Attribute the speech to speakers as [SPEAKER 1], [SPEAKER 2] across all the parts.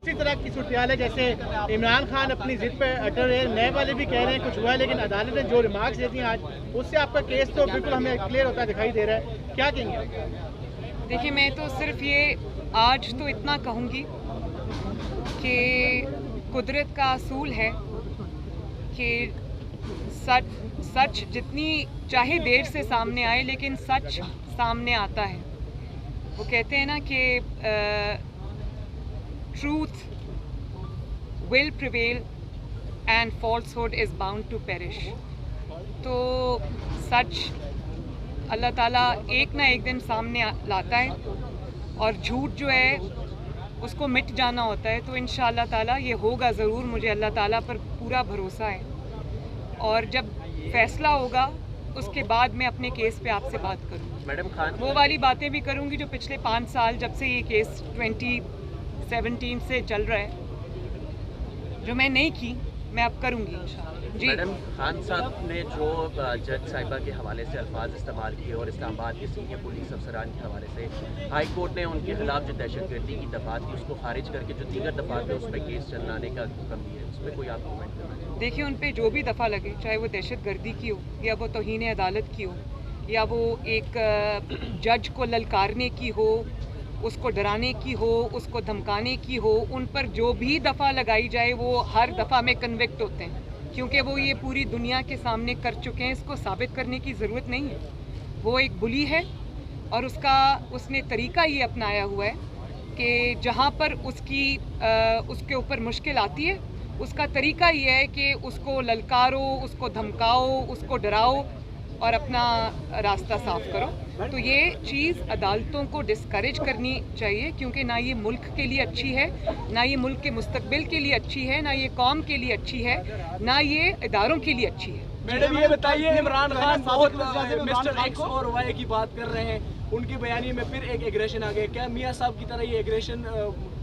[SPEAKER 1] इसी तरह की सूरत है, जैसे इमरान खान अपनी जिद पे अटल रहे, नए वाले भी कह रहे हैं कुछ हुआ है, लेकिन अदालत ने जो रिमार्क्स देती हैं आज, उससे आपका केस तो बिल्कुल हमें क्लियर होता दिखाई दे रहा है, क्या कहेंगे?
[SPEAKER 2] देखिए, मैं तो सिर्फ ये आज तो इतना कहूँगी कि कुदरत का असूल है कि सच जितनी चाहे देर से सामने आए, लेकिन सच सामने आता है। वो कहते हैं ना कि truth will prevail and falsehood is bound to perish. तो सच अल्लाह ताला एक ना एक दिन सामने लाता है और झूठ जो है उसको मिट जाना होता है। तो इंशाअल्लाह ताला ये होगा ज़रूर, मुझे अल्लाह ताला पर पूरा भरोसा है। और जब फैसला होगा उसके बाद मैं अपने केस पे आपसे बात करूँगी।
[SPEAKER 3] मैडम खान
[SPEAKER 2] वो वाली बातें भी करूँगी जो पिछले 5 साल जब से ये केस 2017 से चल रहा है, जो मैं नहीं की मैं अब करूँगी इंशाअल्लाह। जी
[SPEAKER 3] मैडम खान साहब ने जो जज साहिबा के हवाले से अल्फाज इस्तेमाल किए और इस्लामाबाद के सीनियर पुलिस अफसरान के हवाले से हाई कोर्ट ने उनके खिलाफ जो दहशतगर्दी की दफात थी उसको खारिज करके जो दीगर दफात है उस पर केस चलाने का हुक्म दिया है, उस पर कोई आप कमेंट करना है?
[SPEAKER 2] देखिए, उन पे जो भी दफ़ा लगे, चाहे वो दहशतगर्दी की हो या वो तौहीन अदालत की हो या वो एक जज को ललकारने की हो, उसको डराने की हो, उसको धमकाने की हो, उन पर जो भी दफ़ा लगाई जाए वो हर दफ़ा में कन्विक्ट होते हैं, क्योंकि वो ये पूरी दुनिया के सामने कर चुके हैं। इसको साबित करने की ज़रूरत नहीं है। वो एक बुली है और उसने तरीका ये अपनाया हुआ है कि जहाँ पर उसके ऊपर मुश्किल आती है, उसका तरीका ये है कि उसको ललकारो, उसको धमकाओ, उसको डराओ और अपना रास्ता साफ करो। तो ये चीज़ अदालतों को डिस्करेज करनी चाहिए, क्योंकि ना ये मुल्क के लिए अच्छी है, ना ये मुल्क के मुस्तकबिल के लिए अच्छी है, ना ये कौम के लिए अच्छी है, ना ये इदारों के लिए अच्छी है।
[SPEAKER 4] मैडम ये बताइए, इमरान खान बहुत मिस्टर एक्स और वाई की बात कर रहे हैं, उनके बयानी में फिर एक एग्रेशन आ गया। क्या मियाँ साहब की तरह ये एग्रेशन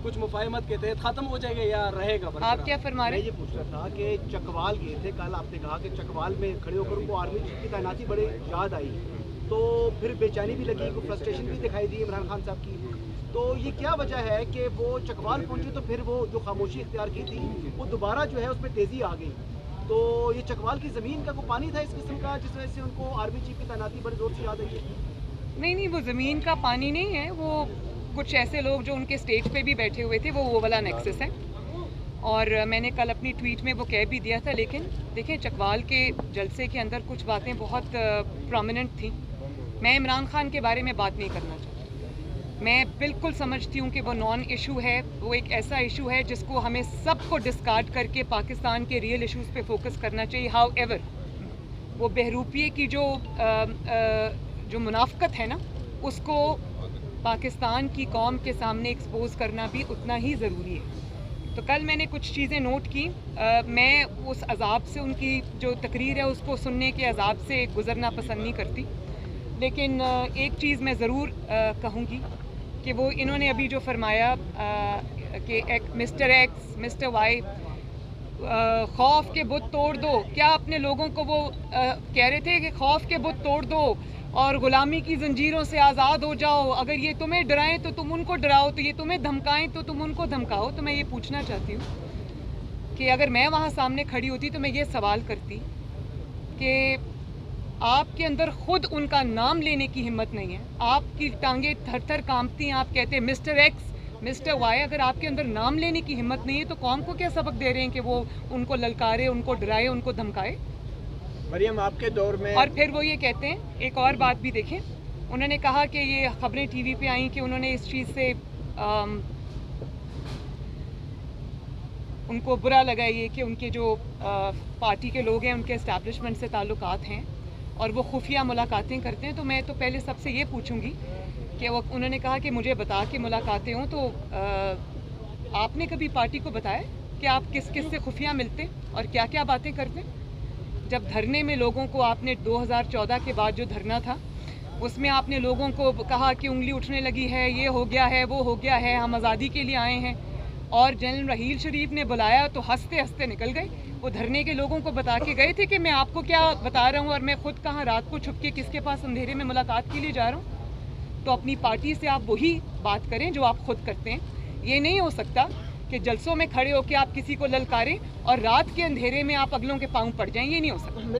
[SPEAKER 4] कुछ मुफाहमत के तहत खत्म हो जाएगा या रहेगा?
[SPEAKER 2] आप क्या फरमा रहे हैं?
[SPEAKER 1] मैं ये पूछ रहा था कि चकवाल गए थे कल, आपने कहा कि चकवाल में खड़े होकर उनको आर्मी चीफ की तैनाती बड़ी याद आई, तो फिर बेचैनी भी लगी, कोई फ्रस्ट्रेशन भी दिखाई दी इमरान खान साहब की। तो ये क्या वजह है कि वो चकवाल पहुंचे तो फिर वो जो खामोशी इख्तियार की थी वो दोबारा जो है उसमें तेज़ी आ गई? तो ये चकवाल की ज़मीन का कोई पानी था इस किस्म का जिस वजह से उनको आर्मी चीफ की तैनाती बड़े ज़ोर से याद आई है?
[SPEAKER 2] नहीं, वो ज़मीन का पानी नहीं है, वो कुछ ऐसे लोग जो उनके स्टेज पे भी बैठे हुए थे, वो वाला नेक्सस है। और मैंने कल अपनी ट्वीट में वो कह भी दिया था। लेकिन देखें, चकवाल के जलसे के अंदर कुछ बातें बहुत प्रोमिनेंट थी। मैं इमरान खान के बारे में बात नहीं करना चाहती। मैं बिल्कुल समझती हूँ कि वो नॉन इशू है, वो एक ऐसा इशू है जिसको हमें सबको डिस्कार्ड करके पाकिस्तान के रियल इशूज़ पे फोकस करना चाहिए। हाउएवर वो बहरूपिये की जो मुनाफकत है ना, उसको पाकिस्तान की कौम के सामने एक्सपोज करना भी उतना ही ज़रूरी है। तो कल मैंने कुछ चीज़ें नोट की। मैं उस अजाब से, उनकी जो तकरीर है उसको सुनने के अजाब से गुज़रना पसंद नहीं करती, लेकिन एक चीज़ मैं ज़रूर कहूँगी कि वो इन्होंने अभी जो फरमाया कि मिस्टर एक्स, मिस्टर वाई, खौफ के बुत तोड़ दो। क्या अपने लोगों को वो कह रहे थे कि खौफ के बुत तोड़ दो और ग़ुलामी की ज़ंजीरों से आज़ाद हो जाओ? अगर ये तुम्हें डराएं तो तुम उनको डराओ, तो ये तुम्हें धमकाएं तो तुम उनको धमकाओ। तो मैं ये पूछना चाहती हूँ कि अगर मैं वहाँ सामने खड़ी होती तो मैं ये सवाल करती कि आपके अंदर खुद उनका नाम लेने की हिम्मत नहीं है, आपकी टांगें थर थर कांपती हैं, आप कहते हैं मिस्टर एक्स, मिस्टर वाई। अगर आपके अंदर नाम लेने की हिम्मत नहीं है तो कौम को क्या सबक दे रहे हैं कि वो उनको ललकारे, उनको डराए, उनको धमकाए?
[SPEAKER 4] मरियम, आपके दौर में
[SPEAKER 2] और फिर वो ये कहते हैं, एक और बात भी देखें, उन्होंने कहा कि ये खबरें टीवी पे आई कि उन्होंने इस चीज़ से उनको बुरा लगा ये कि उनके जो पार्टी के लोग हैं उनके एस्टैब्लिशमेंट से ताल्लुकात हैं और वो खुफिया मुलाकातें करते हैं। तो मैं तो पहले सबसे ये पूछूंगी कि वो, उन्होंने कहा कि मुझे बता के मुलाकातें हों, तो आपने कभी पार्टी को बताया कि आप किस किस से खुफिया मिलते और क्या क्या बातें करते? जब धरने में लोगों को आपने 2014 के बाद जो धरना था उसमें आपने लोगों को कहा कि उंगली उठने लगी है, ये हो गया है, वो हो गया है, हम आज़ादी के लिए आए हैं, और जनरल रहील शरीफ ने बुलाया तो हंसते हंसते निकल गए। वो धरने के लोगों को बता के गए थे कि मैं आपको क्या बता रहा हूँ और मैं खुद कहाँ रात को छुप के किसके पास अंधेरे में मुलाकात के लिए जा रहा हूँ। तो अपनी पार्टी से आप वही बात करें जो आप खुद करते हैं। ये नहीं हो सकता کہ جلسوں میں کھڑے ہو کے آپ کسی کو للکاریں اور رات کے اندھیرے میں آپ اگلوں کے پاؤں پڑ جائیں، یہ نہیں ہو سکتا.